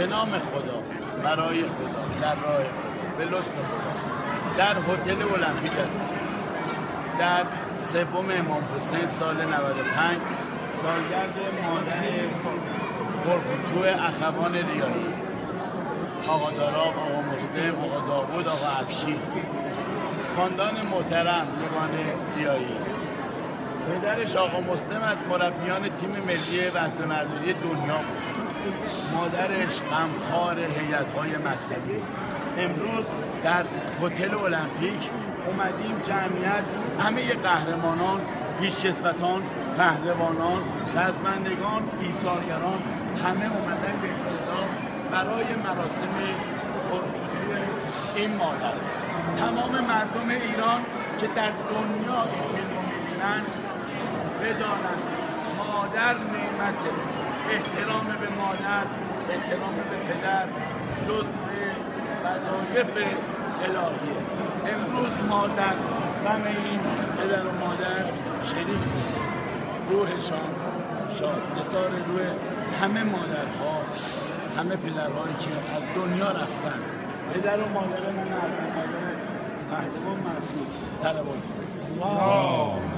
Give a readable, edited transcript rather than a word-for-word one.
به نام خدا، برای خدا، در راه خدا، به لطف خدا در هتل المپیک هستیم. در سوم امام حسین سال 95 سالگرد مادر پرفتوه اخوان ریایی، آقا داراب، آقا مسلم، آقا داوود، آقا افشین، خاندان محترم یگان ریایی. پدرش آقا مسلم از مربیان تیم ملی وزنه‌برداری دنیا بود. مادرش غمخوار هیئت‌های مذهبی. امروز در هتل المپیک اومدیم جمعیت همه قهرمانان، پیشکسوتان، پهلوانان، رزمندگان، ایثارگران همه اومدن به صدا برای مراسم پرفتوه این مادر. تمام مردم ایران که در دنیا این فیلم رو می‌بینن بدانند مادر نعمته. احترام به مادر، احترام به پدر جزء وظایف الهیه. امروز مادر غم این پدر و مادر شریک روحشان شاد، نثار روح همه مادرها، همه پدرهایی که از دنیا رفتن. پدر و مادر من پهلوان مسعود صلوات بفرستید.